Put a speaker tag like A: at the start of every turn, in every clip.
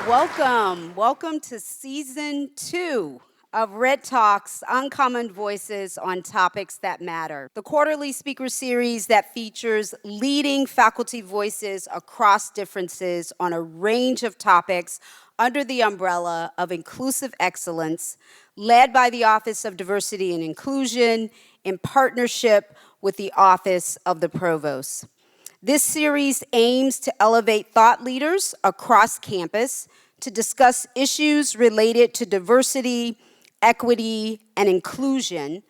A: Welcome to season 2 of Red Talks, Uncommon Voices on Topics That Matter, the quarterly speaker series that features leading faculty voices across differences on a range of topics under the umbrella of inclusive excellence, led by the Office of Diversity and Inclusion in partnership with the Office of the Provost. This series aims to elevate thought leaders across campus to discuss issues related to diversity, equity, and inclusion,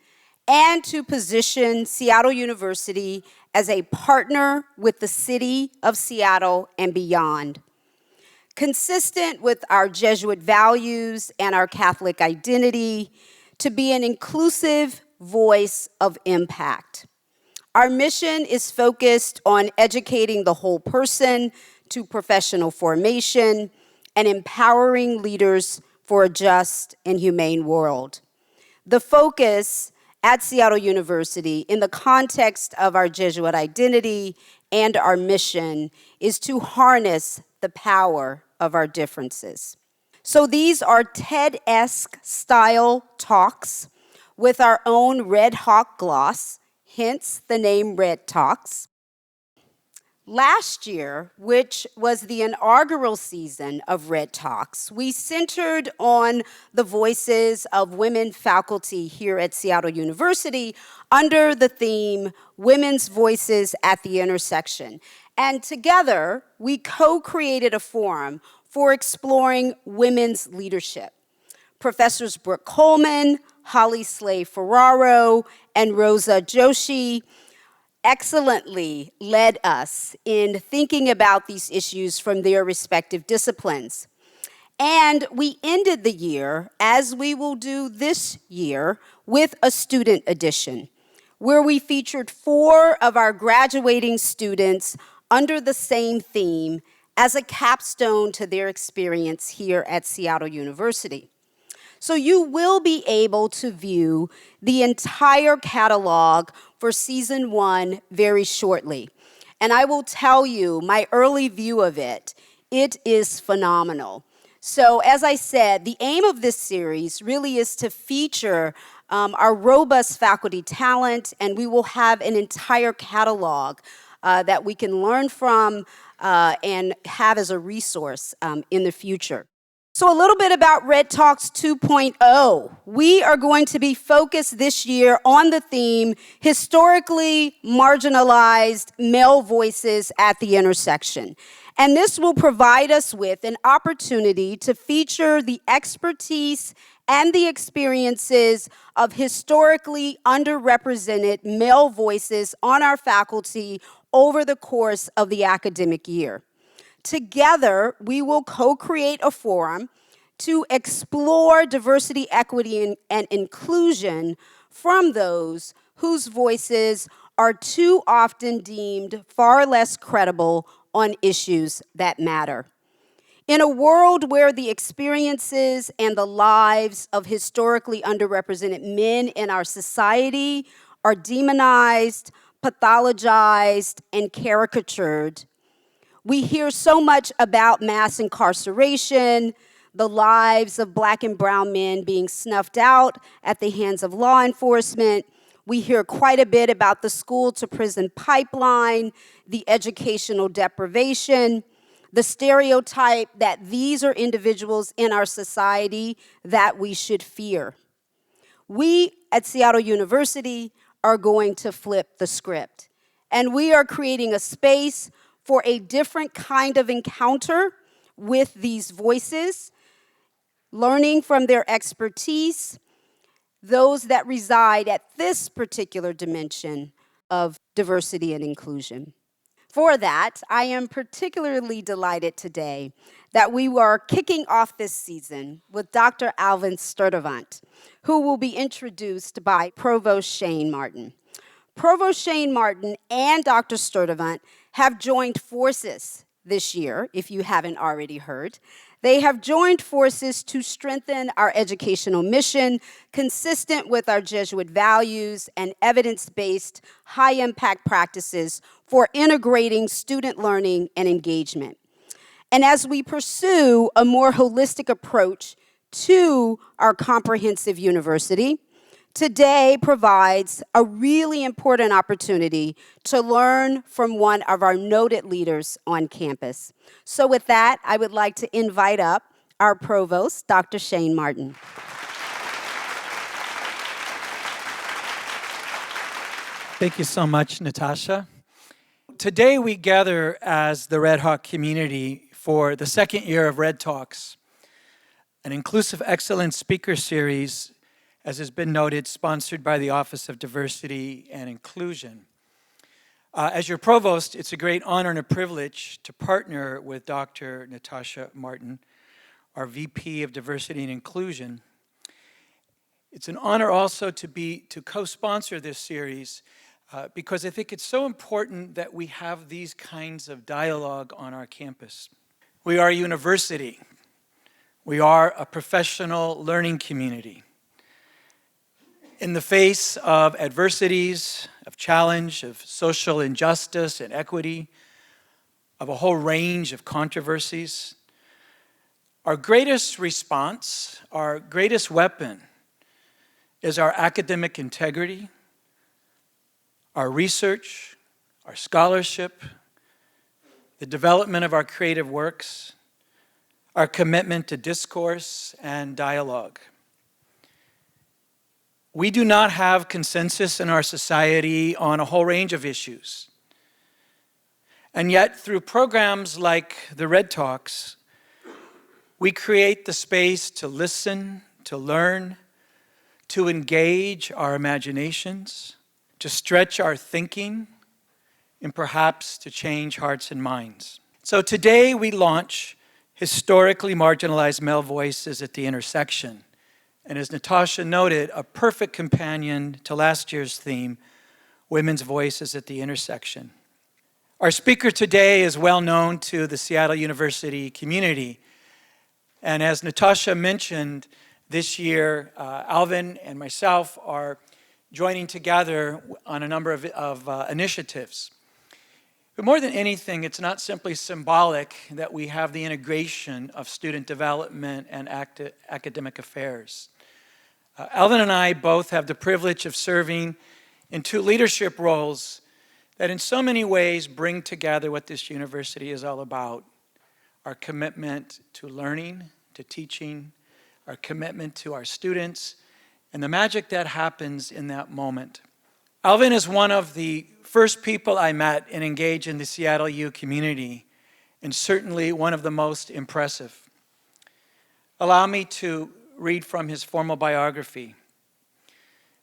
A: and to position Seattle University as a partner with the city of Seattle and beyond. Consistent with our Jesuit values and our Catholic identity, to be an inclusive voice of impact. Our mission is focused on educating the whole person to professional formation and empowering leaders for a just and humane world. The focus at Seattle University, in the context of our Jesuit identity and our mission, is to harness the power of our differences. So these are TED-esque style talks with our own Red Hawk gloss, hence the name Red Talks. Last year, which was the inaugural season of Red Talks, we centered on the voices of women faculty here at Seattle University under the theme, Women's Voices at the Intersection. And together, we co-created a forum for exploring women's leadership. Professors Brooke Coleman, Holly Slade-Ferraro, and Rosa Joshi excellently led us in thinking about these issues from their respective disciplines. And we ended the year, as we will do this year, with a student edition, where we featured 4 of our graduating students under the same theme as a capstone to their experience here at Seattle University. So you will be able to view the entire catalog for season 1 very shortly. And I will tell you my early view of it. It is phenomenal. So as I said, the aim of this series really is to feature our robust faculty talent, and we will have an entire catalog that we can learn from and have as a resource in the future. So a little bit about Red Talks 2.0. We are going to be focused this year on the theme, historically marginalized male voices at the intersection. And this will provide us with an opportunity to feature the expertise and the experiences of historically underrepresented male voices on our faculty over the course of the academic year. Together, we will co-create a forum to explore diversity, equity, and inclusion from those whose voices are too often deemed far less credible on issues that matter. In a world where the experiences and the lives of historically underrepresented men in our society are demonized, pathologized, and caricatured, we hear so much about mass incarceration, the lives of Black and brown men being snuffed out at the hands of law enforcement. We hear quite a bit about the school-to-prison pipeline, the educational deprivation, the stereotype that these are individuals in our society that we should fear. We at Seattle University are going to flip the script, and we are creating a space for a different kind of encounter with these voices, learning from their expertise, those that reside at this particular dimension of diversity and inclusion. For that, I am particularly delighted today that we are kicking off this season with Dr. Alvin Sturtevant, who will be introduced by Provost Shane Martin. Provost Shane Martin and Dr. Sturtevant have joined forces this year, if you haven't already heard. They have joined forces to strengthen our educational mission, consistent with our Jesuit values and evidence-based, high-impact practices for integrating student learning and engagement. and as we pursue a more holistic approach to our comprehensive university, today provides a really important opportunity to learn from one of our noted leaders on campus. So with that, I would like to invite up our provost, Dr. Shane Martin.
B: Thank you so much, Natasha. Today we gather as the Red Hawk community for the second year of Red Talks, an inclusive excellence speaker series, as has been noted, sponsored by the Office of Diversity and Inclusion. As your provost, it's a great honor and a privilege to partner with Dr. Natasha Martin, our VP of Diversity and Inclusion. It's an honor also to co-sponsor this series because I think it's so important that we have these kinds of dialogue on our campus. We are a university. We are a professional learning community. In the face of adversities, of challenge, of social injustice and equity, of a whole range of controversies, our greatest response, our greatest weapon is our academic integrity, our research, our scholarship, the development of our creative works, our commitment to discourse and dialogue. We do not have consensus in our society on a whole range of issues. And yet, through programs like the Red Talks, we create the space to listen, to learn, to engage our imaginations, to stretch our thinking, and perhaps to change hearts and minds. So today we launch Historically Marginalized Male Voices at the Intersection. And as Natasha noted, a perfect companion to last year's theme, Women's Voices at the Intersection. Our speaker today is well known to the Seattle University community. And as Natasha mentioned, this year, Alvin and myself are joining together on a number of initiatives. But more than anything, it's not simply symbolic that we have the integration of student development and academic affairs. Alvin and I both have the privilege of serving in two leadership roles that in so many ways bring together what this university is all about. Our commitment to learning, to teaching, our commitment to our students, and the magic that happens in that moment. Alvin is one of the first people I met and engaged in the Seattle U community, and certainly one of the most impressive. Allow me to read from his formal biography.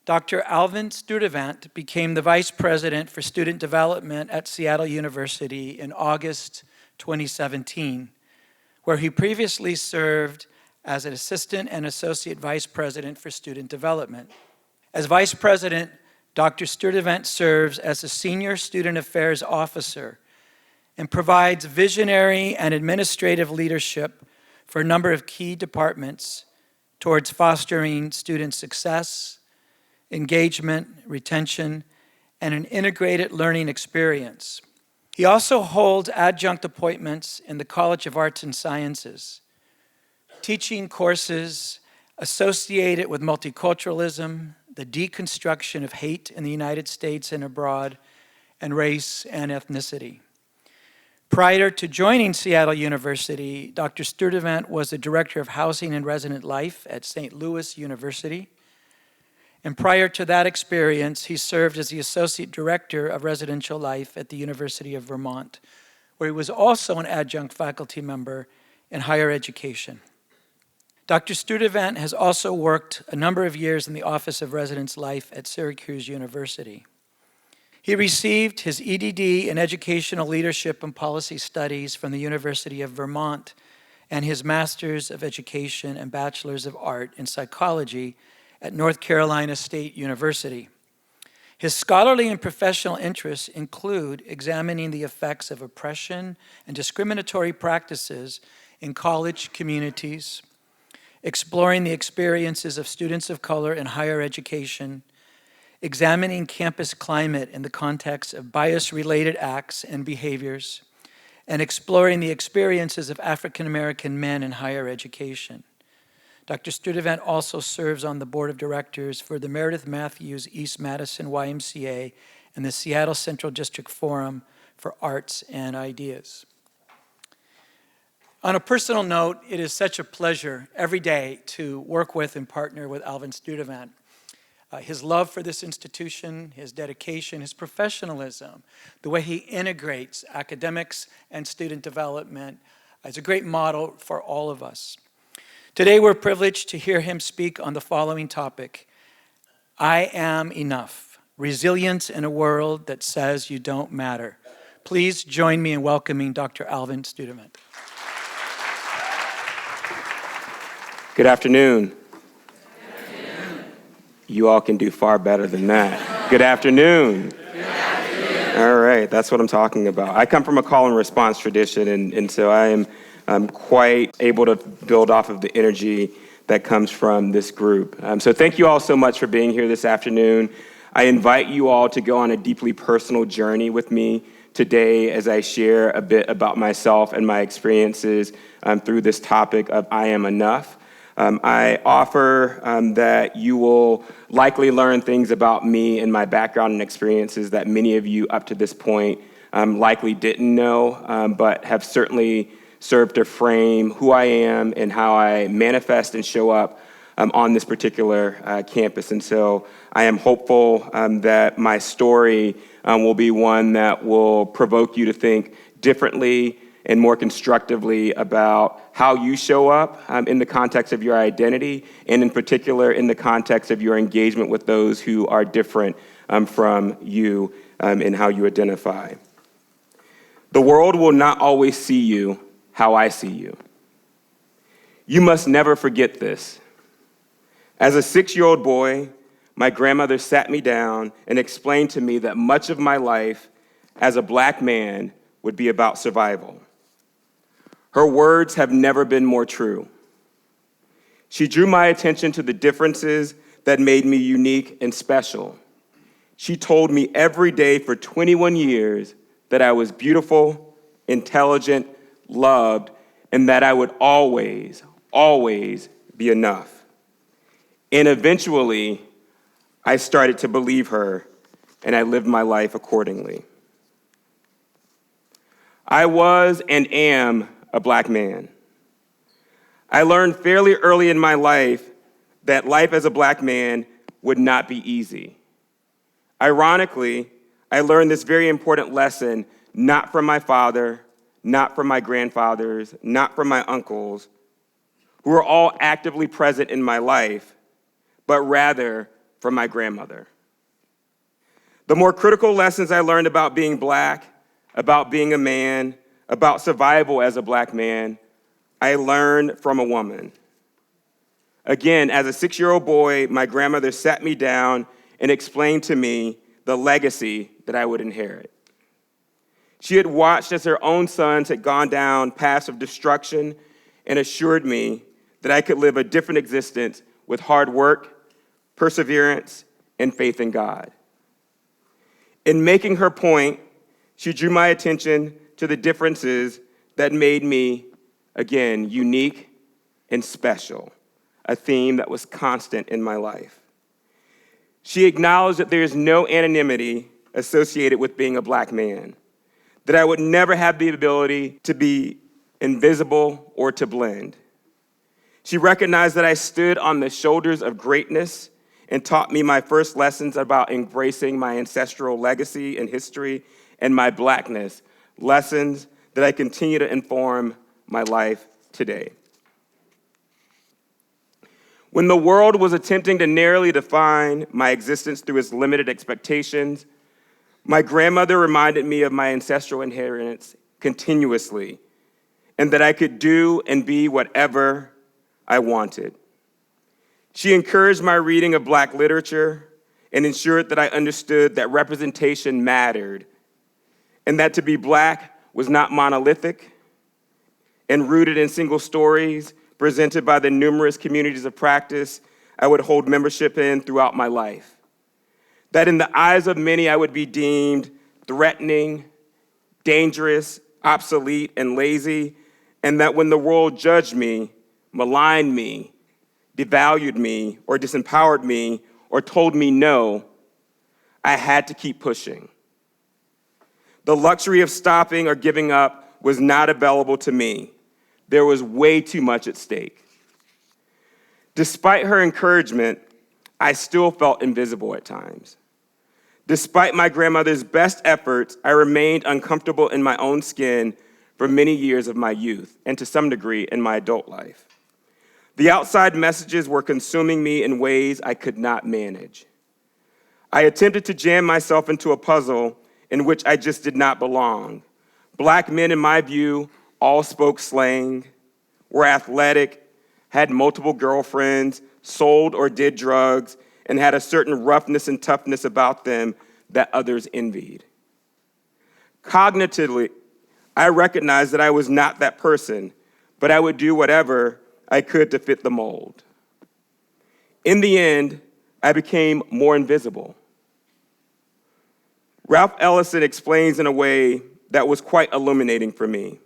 B: Dr. Alvin Sturtevant became the Vice President for Student Development at Seattle University in August 2017, where he previously served as an Assistant and Associate Vice President for Student Development. As Vice President, Dr. Sturtevant serves as a Senior Student Affairs Officer and provides visionary and administrative leadership for a number of key departments towards fostering student success, engagement, retention, and an integrated learning experience. He also holds adjunct appointments in the College of Arts and Sciences, teaching courses associated with multiculturalism, the deconstruction of hate in the United States and abroad, and race and ethnicity. Prior to joining Seattle University, Dr. Sturtevant was the Director of Housing and Resident Life at St. Louis University. And prior to that experience, he served as the Associate Director of Residential Life at the University of Vermont, where he was also an adjunct faculty member in higher education. Dr. Sturtevant has also worked a number of years in the Office of Residence Life at Syracuse University. He received his EDD in Educational Leadership and Policy Studies from the University of Vermont and his Master's of Education and Bachelor's of Art in Psychology at North Carolina State University. His scholarly and professional interests include examining the effects of oppression and discriminatory practices in college communities, exploring the experiences of students of color in higher education, examining campus climate in the context of bias-related acts and behaviors, and exploring the experiences of African American men in higher education. Dr. Studevant also serves on the board of directors for the Meredith Matthews East Madison YMCA and the Seattle Central District Forum for Arts and Ideas. On a personal note, it is such a pleasure every day to work with and partner with Alvin Studevant. His love for this institution, his dedication, his professionalism, the way he integrates academics and student development is a great model for all of us. Today we're privileged to hear him speak on the following topic: I am enough, resilience in a world that says you don't matter. Please join me in welcoming Dr. Alvin Studevant.
C: Good afternoon. You all can do far better than that. Good afternoon.
A: Good afternoon.
C: All right, that's what I'm talking about. I come from a call and response tradition, and so I am quite able to build off of the energy that comes from this group. So thank you all so much for being here this afternoon. I invite you all to go on a deeply personal journey with me today as I share a bit about myself and my experiences through this topic of I am enough. I offer that you will likely learn things about me and my background and experiences that many of you up to this point likely didn't know, but have certainly served to frame who I am and how I manifest and show up on this particular campus. And so I am hopeful that my story will be one that will provoke you to think differently and more constructively about how you show up in the context of your identity, and in particular in the context of your engagement with those who are different from you in how you identify. The world will not always see you how I see you. You must never forget this. As a 6-year-old boy, my grandmother sat me down and explained to me that much of my life as a black man would be about survival. Her words have never been more true. She drew my attention to the differences that made me unique and special. She told me every day for 21 years that I was beautiful, intelligent, loved, and that I would always, always be enough. And eventually, I started to believe her, and I lived my life accordingly. I was and am a black man. I learned fairly early in my life that life as a black man would not be easy. Ironically, I learned this very important lesson not from my father, not from my grandfathers, not from my uncles, who were all actively present in my life, but rather from my grandmother. The more critical lessons I learned about being black, about being a man, about survival as a black man, I learned from a woman. Again, as a 6-year-old boy, my grandmother sat me down and explained to me the legacy that I would inherit. She had watched as her own sons had gone down paths of destruction and assured me that I could live a different existence with hard work, perseverance, and faith in God. In making her point, she drew my attention to the differences that made me, again, unique and special, a theme that was constant in my life. She acknowledged that there is no anonymity associated with being a black man, that I would never have the ability to be invisible or to blend. She recognized that I stood on the shoulders of greatness and taught me my first lessons about embracing my ancestral legacy and history and my blackness, lessons that I continue to inform my life today. When the world was attempting to narrowly define my existence through its limited expectations, my grandmother reminded me of my ancestral inheritance continuously, and that I could do and be whatever I wanted. She encouraged my reading of Black literature and ensured that I understood that representation mattered, and that to be Black was not monolithic and rooted in single stories presented by the numerous communities of practice I would hold membership in throughout my life. That in the eyes of many, I would be deemed threatening, dangerous, obsolete, and lazy, and that when the world judged me, maligned me, devalued me, or disempowered me, or told me no, I had to keep pushing. The luxury of stopping or giving up was not available to me. There was way too much at stake. Despite her encouragement, I still felt invisible at times. Despite my grandmother's best efforts, I remained uncomfortable in my own skin for many years of my youth, and to some degree in my adult life. The outside messages were consuming me in ways I could not manage. I attempted to jam myself into a puzzle in which I just did not belong. Black men, in my view, all spoke slang, were athletic, had multiple girlfriends, sold or did drugs, and had a certain roughness and toughness about them that others envied. Cognitively, I recognized that I was not that person, but I would do whatever I could to fit the mold. In the end, I became more invisible. Ralph Ellison explains in a way that was quite illuminating for me.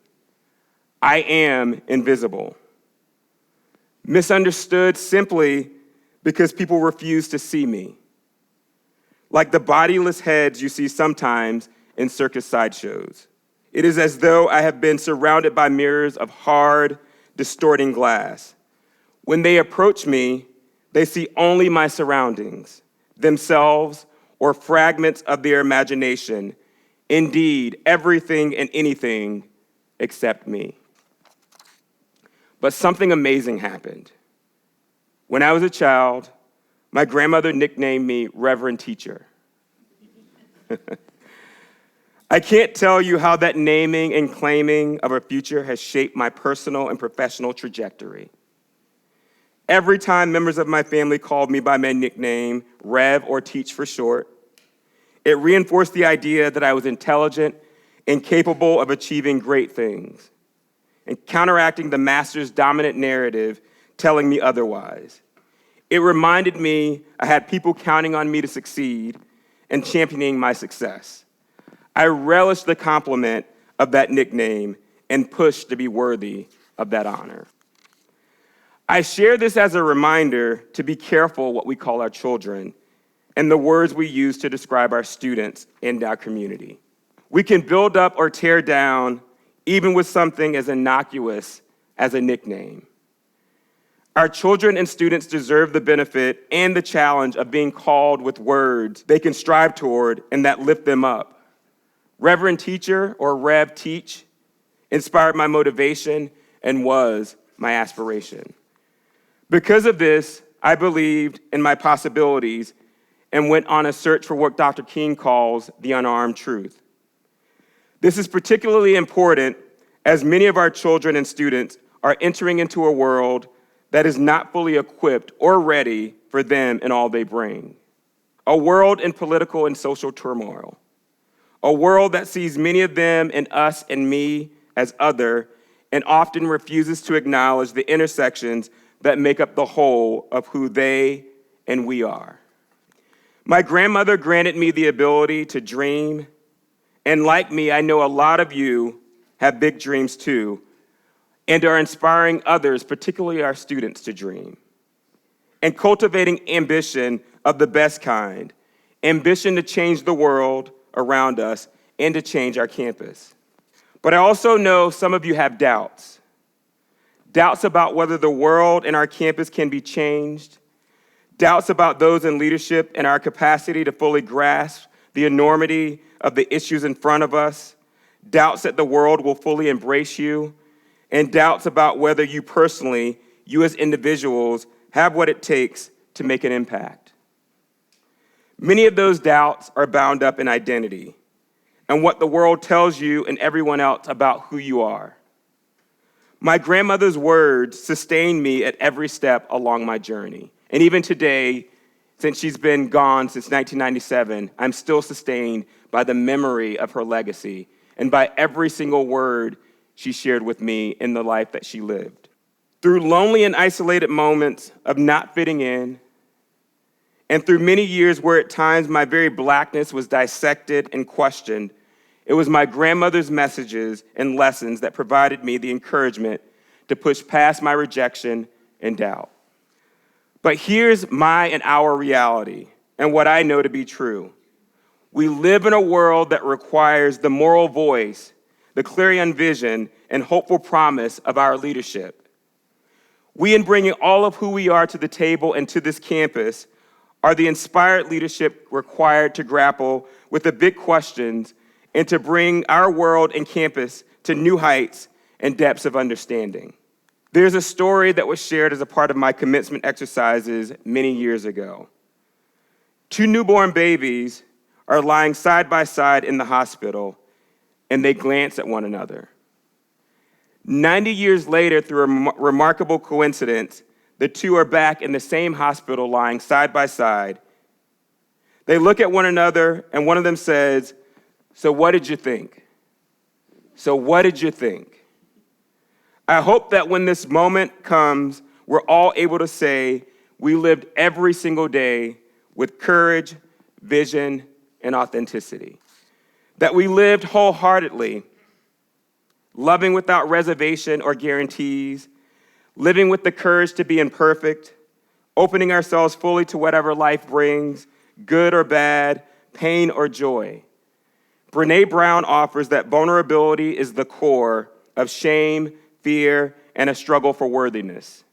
C: I am invisible. Misunderstood simply because people refuse to see me. Like the bodiless heads you see sometimes in circus sideshows. It is as though I have been surrounded by mirrors of hard, distorting glass. When they approach me, they see only my surroundings, themselves, or fragments of their imagination. Indeed, everything and anything except me. But something amazing happened. When I was a child, my grandmother nicknamed me Reverend Teacher. I can't tell you how that naming and claiming of a future has shaped my personal and professional trajectory. Every time members of my family called me by my nickname, Rev or Teach for short, it reinforced the idea that I was intelligent and capable of achieving great things, and counteracting the master's dominant narrative telling me otherwise. It reminded me I had people counting on me to succeed and championing my success. I relished the compliment of that nickname and pushed to be worthy of that honor. I share this as a reminder to be careful what we call our children and the words we use to describe our students and our community. We can build up or tear down even with something as innocuous as a nickname. Our children and students deserve the benefit and the challenge of being called with words they can strive toward and that lift them up. Reverend Teacher, or Rev Teach, inspired my motivation and was my aspiration. Because of this, I believed in my possibilities and went on a search for what Dr. King calls the Unarmed Truth. This is particularly important as many of our children and students are entering into a world that is not fully equipped or ready for them and all they bring. A world in political and social turmoil. A world that sees many of them and us and me as other and often refuses to acknowledge the intersections that make up the whole of who they and we are. My grandmother granted me the ability to dream, and like me, I know a lot of you have big dreams too, and are inspiring others, particularly our students, to dream. And cultivating ambition of the best kind, ambition to change the world around us and to change our campus. But I also know some of you have doubts. Doubts about whether the world and our campus can be changed. Doubts about those in leadership and our capacity to fully grasp the enormity of the issues in front of us. Doubts that the world will fully embrace you. And doubts about whether you personally, you as individuals, have what it takes to make an impact. Many of those doubts are bound up in identity and what the world tells you and everyone else about who you are. My grandmother's words sustained me at every step along my journey. And even today, since she's been gone since 1997, I'm still sustained by the memory of her legacy and by every single word she shared with me in the life that she lived. Through lonely and isolated moments of not fitting in, and through many years where at times my very blackness was dissected and questioned, It was my grandmother's messages and lessons that provided me the encouragement to push past my rejection and doubt. But here's my and our reality and what I know to be true. We live in a world that requires the moral voice, the clarion vision, and hopeful promise of our leadership. We, in bringing all of who we are to the table and to this campus, are the inspired leadership required to grapple with the big questions and to bring our world and campus to new heights and depths of understanding. There's a story that was shared as a part of my commencement exercises many years ago. 2 newborn babies are lying side by side in the hospital, and they glance at one another. 90 years later, through a remarkable coincidence, the two are back in the same hospital lying side by side. They look at one another, and one of them says, "So what did you think? So what did you think?" I hope that when this moment comes, we're all able to say we lived every single day with courage, vision, and authenticity. That we lived wholeheartedly, loving without reservation or guarantees, living with the courage to be imperfect, opening ourselves fully to whatever life brings, good or bad, pain or joy. Brené Brown offers that vulnerability is the core of shame, fear, and a struggle for worthiness.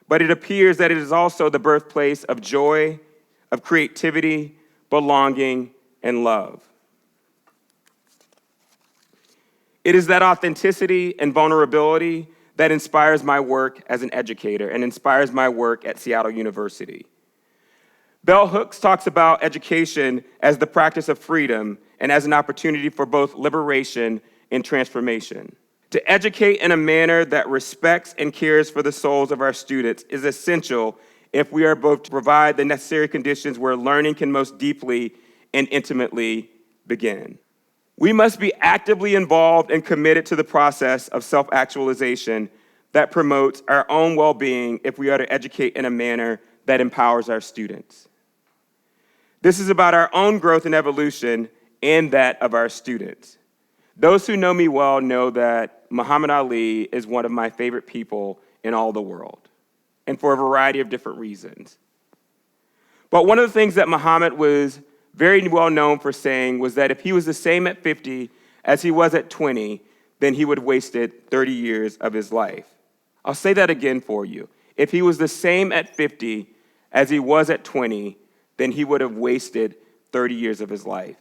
C: But it appears that it is also the birthplace of joy, of creativity, belonging, and love. It is that authenticity and vulnerability that inspires my work as an educator and inspires my work at Seattle University. Bell Hooks talks about education as the practice of freedom and as an opportunity for both liberation and transformation. To educate in a manner that respects and cares for the souls of our students is essential if we are both to provide the necessary conditions where learning can most deeply and intimately begin. We must be actively involved and committed to the process of self-actualization that promotes our own well-being if we are to educate in a manner that empowers our students. This is about our own growth and evolution and that of our students. Those who know me well know that Muhammad Ali is one of my favorite people in all the world, and for a variety of different reasons. But one of the things that Muhammad was very well known for saying was that if he was the same at 50 as he was at 20, then he would have wasted 30 years of his life. I'll say that again for you. If he was the same at 50 as he was at 20, then he would have wasted 30 years of his life.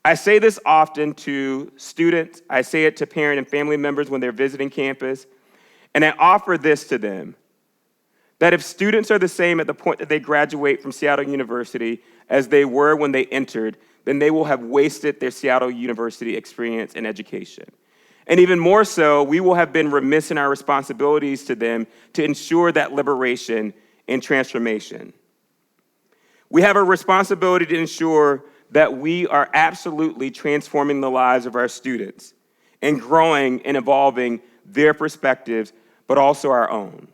C: I say this often to students. I say it to parent and family members when they're visiting campus, and I offer this to them, that if students are the same at the point that they graduate from Seattle University as they were when they entered, then they will have wasted their Seattle University experience and education. And even more so, we will have been remiss in our responsibilities to them to ensure that liberation and transformation. We have a responsibility to ensure that we are absolutely transforming the lives of our students and growing and evolving their perspectives, but also our own.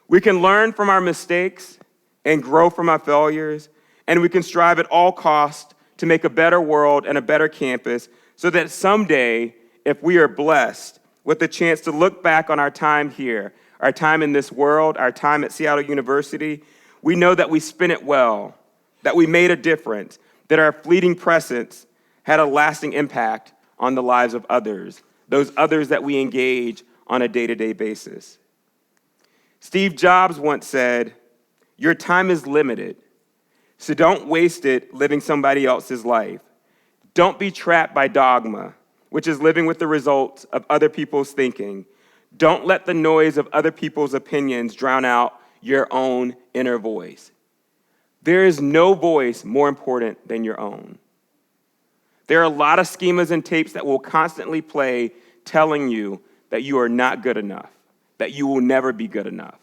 C: We can learn from our mistakes and grow from our failures, and we can strive at all costs to make a better world and a better campus so that someday, if we are blessed with the chance to look back on our time here, our time in this world, our time at Seattle University, we know that we spent it well, that we made a difference, that our fleeting presence had a lasting impact on the lives of others, those others that we engage on a day-to-day basis. Steve Jobs once said, "Your time is limited, so don't waste it living somebody else's life. Don't be trapped by dogma, which is living with the results of other people's thinking. Don't let the noise of other people's opinions drown out your own inner voice. There is no voice more important than your own." There are a lot of schemas and tapes that will constantly play telling you that you are not good enough, that you will never be good enough.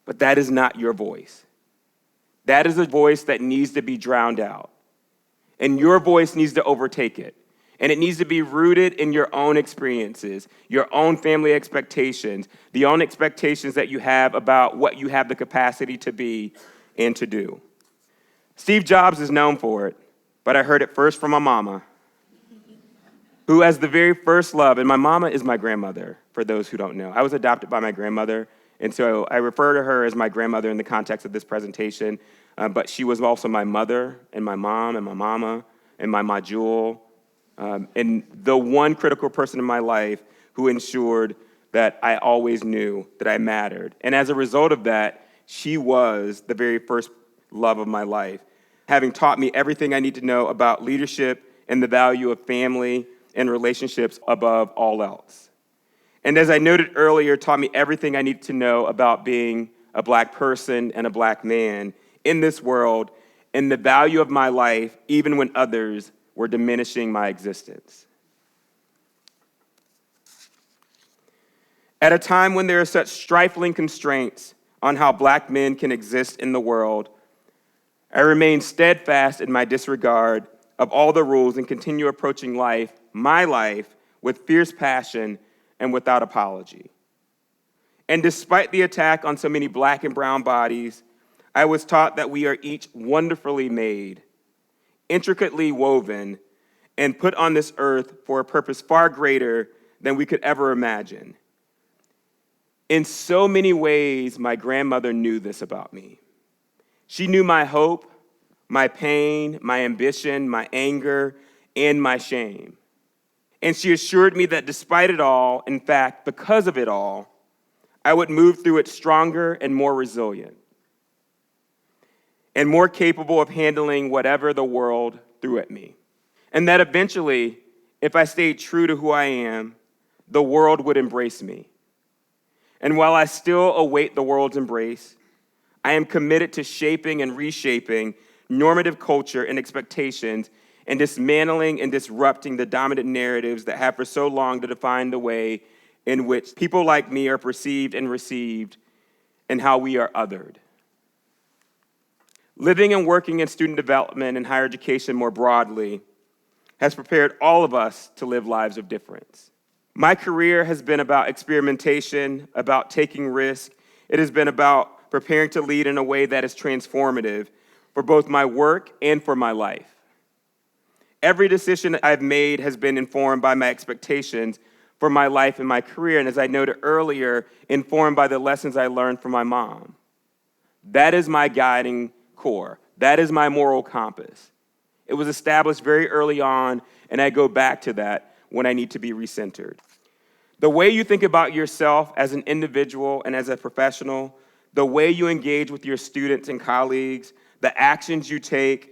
C: But that is not your voice. That is a voice that needs to be drowned out. And your voice needs to overtake it. And it needs to be rooted in your own experiences, your own family expectations, the own expectations that you have about what you have the capacity to be and to do. Steve Jobs is known for it, but I heard it first from my mama. who as the very first love, and my mama is my grandmother, for those who don't know. I was adopted by my grandmother, and so I refer to her as my grandmother in the context of this presentation, but she was also my mother and my mom and my mama and my majul, and the one critical person in my life who ensured that I always knew that I mattered. And as a result of that, she was the very first love of my life, having taught me everything I need to know about leadership and the value of family and relationships above all else. And as I noted earlier, taught me everything I needed to know about being a black person and a black man in this world and the value of my life even when others were diminishing my existence. At a time when there are such stifling constraints on how black men can exist in the world, I remain steadfast in my disregard of all the rules and continue approaching life, my life, with fierce passion and without apology. And despite the attack on so many black and brown bodies, I was taught that we are each wonderfully made, intricately woven, and put on this earth for a purpose far greater than we could ever imagine. In so many ways, my grandmother knew this about me. She knew my hope, my pain, my ambition, my anger, and my shame. And she assured me that despite it all, in fact, because of it all, I would move through it stronger and more resilient, and more capable of handling whatever the world threw at me. And that eventually, if I stayed true to who I am, the world would embrace me. And while I still await the world's embrace, I am committed to shaping and reshaping normative culture and expectations and dismantling and disrupting the dominant narratives that have for so long defined the way in which people like me are perceived and received and how we are othered. Living and working in student development and higher education more broadly has prepared all of us to live lives of difference. My career has been about experimentation, about taking risk. It has been about preparing to lead in a way that is transformative for both my work and for my life. Every decision I've made has been informed by my expectations for my life and my career, and as I noted earlier, informed by the lessons I learned from my mom. That is my guiding core. That is my moral compass. It was established very early on, and I go back to that when I need to be recentered. The way you think about yourself as an individual and as a professional, the way you engage with your students and colleagues, the actions you take,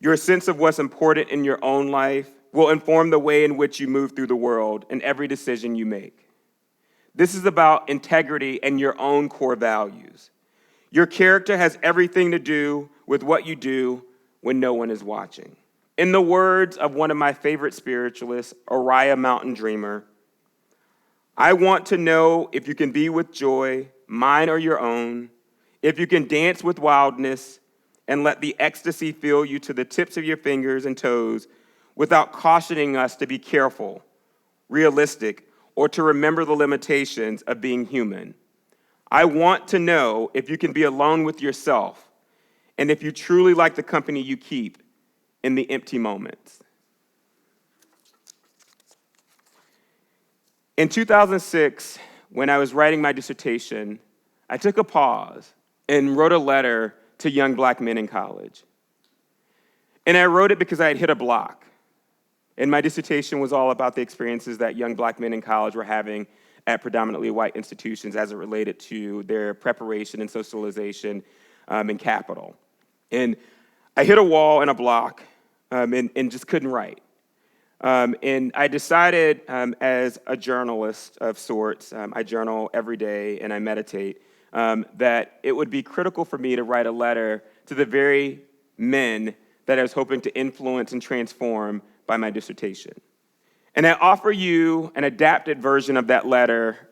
C: your sense of what's important in your own life will inform the way in which you move through the world and every decision you make. This is about integrity and your own core values. Your character has everything to do with what you do when no one is watching. In the words of one of my favorite spiritualists, Uriah Mountain Dreamer, I want to know if you can be with joy, mine or your own, if you can dance with wildness and let the ecstasy fill you to the tips of your fingers and toes without cautioning us to be careful, realistic, or to remember the limitations of being human. I want to know if you can be alone with yourself and if you truly like the company you keep in the empty moments. In 2006, when I was writing my dissertation, I took a pause and wrote a letter to young black men in college. And I wrote it because I had hit a block. And my dissertation was all about the experiences that young black men in college were having at predominantly white institutions as it related to their preparation and socialization in capital. And I hit a wall and a block and just couldn't write. And I decided as a journalist of sorts, I journal every day and I meditate, that it would be critical for me to write a letter to the very men that I was hoping to influence and transform by my dissertation. And I offer you an adapted version of that letter,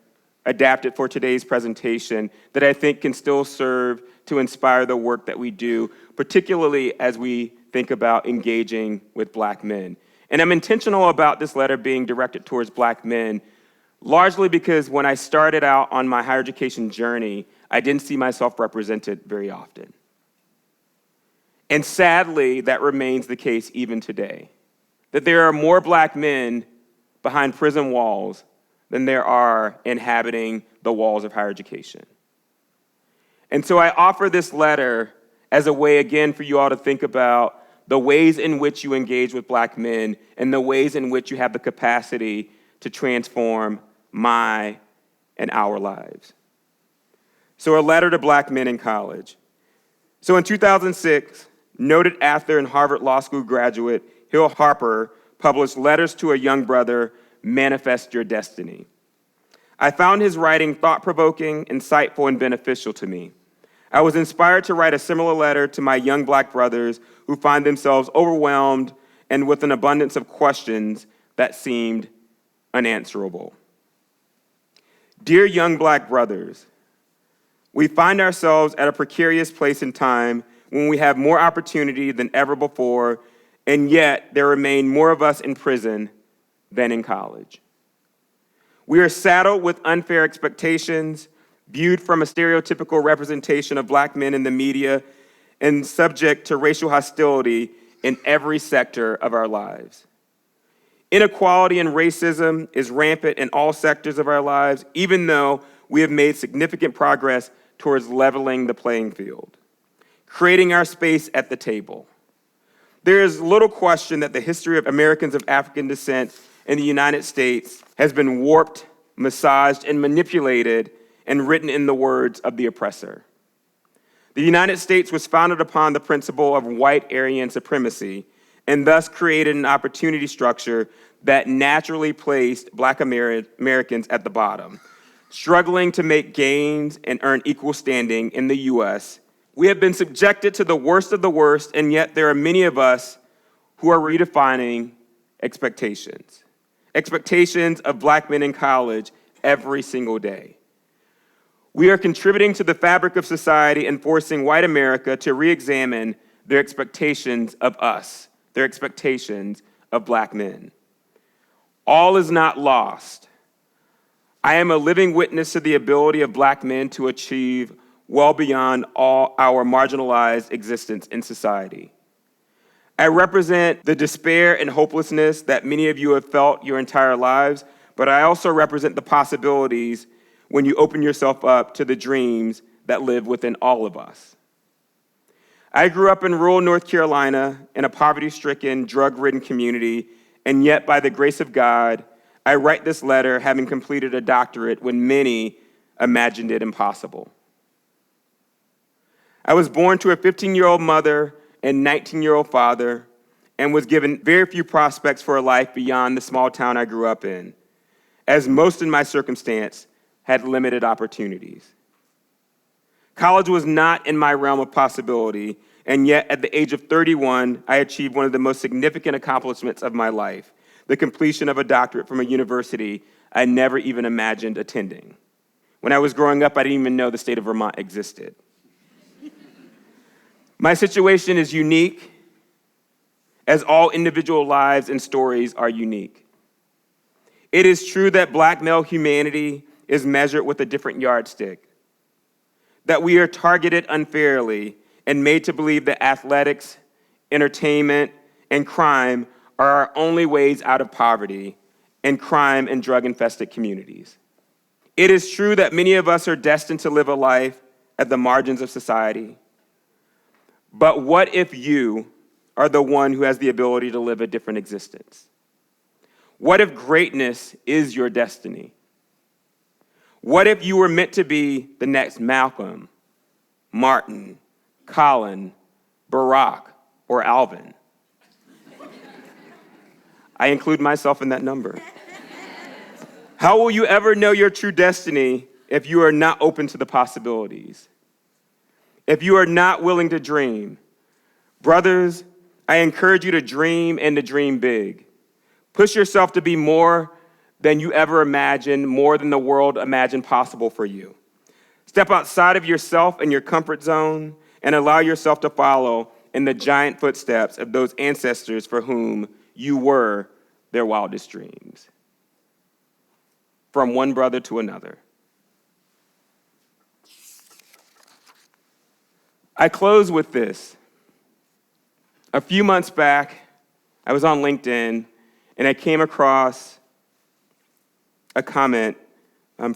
C: adapted for today's presentation, that I think can still serve to inspire the work that we do, particularly as we think about engaging with black men. And I'm intentional about this letter being directed towards black men, largely because when I started out on my higher education journey, I didn't see myself represented very often. And sadly, that remains the case even today. That there are more black men behind prison walls than there are inhabiting the walls of higher education. And so I offer this letter as a way, again, for you all to think about the ways in which you engage with black men and the ways in which you have the capacity to transform my and our lives. So a letter to black men in college. So in 2006, noted author and Harvard Law School graduate Hill Harper published Letters to a Young Brother, Manifest Your Destiny. I found his writing thought-provoking, insightful, and beneficial to me. I was inspired to write a similar letter to my young black brothers who find themselves overwhelmed and with an abundance of questions that seemed unanswerable. Dear young black brothers, we find ourselves at a precarious place in time when we have more opportunity than ever before, and yet there remain more of us in prison than in college. We are saddled with unfair expectations, viewed from a stereotypical representation of black men in the media, and subject to racial hostility in every sector of our lives. Inequality and racism is rampant in all sectors of our lives, even though we have made significant progress towards leveling the playing field, creating our space at the table. There is little question that the history of Americans of African descent in the United States has been warped, massaged, and manipulated and written in the words of the oppressor. The United States was founded upon the principle of white Aryan supremacy and thus created an opportunity structure that naturally placed black Americans at the bottom, struggling to make gains and earn equal standing in the U.S. We have been subjected to the worst of the worst, and yet there are many of us who are redefining expectations. Expectations of black men in college every single day. We are contributing to the fabric of society and forcing white America to re-examine their expectations of us, their expectations of black men. All is not lost. I am a living witness to the ability of black men to achieve well beyond all our marginalized existence in society. I represent the despair and hopelessness that many of you have felt your entire lives, but I also represent the possibilities when you open yourself up to the dreams that live within all of us. I grew up in rural North Carolina in a poverty-stricken, drug-ridden community, and yet by the grace of God, I write this letter having completed a doctorate when many imagined it impossible. I was born to a 15-year-old mother and 19-year-old father and was given very few prospects for a life beyond the small town I grew up in, as most in my circumstance had limited opportunities. College was not in my realm of possibility, and yet at the age of 31, I achieved one of the most significant accomplishments of my life, the completion of a doctorate from a university I never even imagined attending. When I was growing up, I didn't even know the state of Vermont existed. My situation is unique, as all individual lives and stories are unique. It is true that black male humanity is measured with a different yardstick, that we are targeted unfairly and made to believe that athletics, entertainment, and crime are our only ways out of poverty and crime and drug-infested communities. It is true that many of us are destined to live a life at the margins of society. But what if you are the one who has the ability to live a different existence? What if greatness is your destiny? What if you were meant to be the next Malcolm, Martin, Colin, Barack, or Alvin? I include myself in that number. How will you ever know your true destiny if you are not open to the possibilities? If you are not willing to dream? Brothers, I encourage you to dream and to dream big. Push yourself to be more than you ever imagined, more than the world imagined possible for you. Step outside of yourself and your comfort zone and allow yourself to follow in the giant footsteps of those ancestors for whom you were their wildest dreams. From one brother to another. I close with this. A few months back, I was on LinkedIn and I came across a comment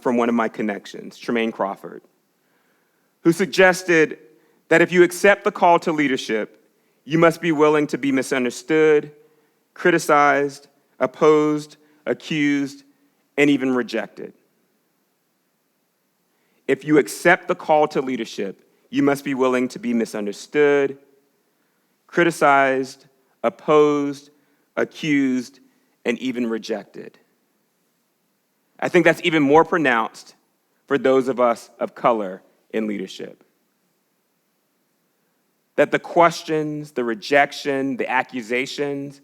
C: from one of my connections, Tremaine Crawford, who suggested that if you accept the call to leadership, you must be willing to be misunderstood, criticized, opposed, accused, and even rejected. If you accept the call to leadership, you must be willing to be misunderstood, criticized, opposed, accused, and even rejected. I think that's even more pronounced for those of us of color in leadership. That the questions, the rejection, the accusations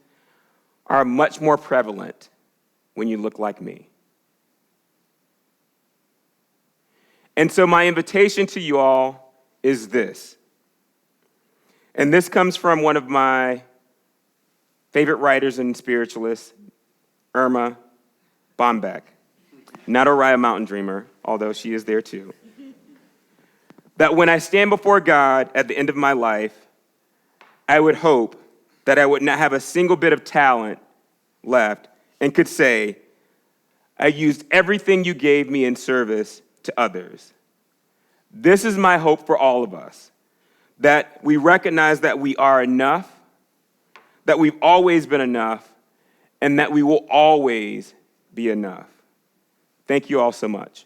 C: are much more prevalent when you look like me. And so my invitation to you all is this. And this comes from one of my favorite writers and spiritualists, Irma Bombeck. Not Oriah Mountain Dreamer, although she is there too. That when I stand before God at the end of my life, I would hope that I would not have a single bit of talent left and could say, I used everything you gave me in service to others. This is my hope for all of us, that we recognize that we are enough, that we've always been enough, and that we will always be enough. Thank you all so much.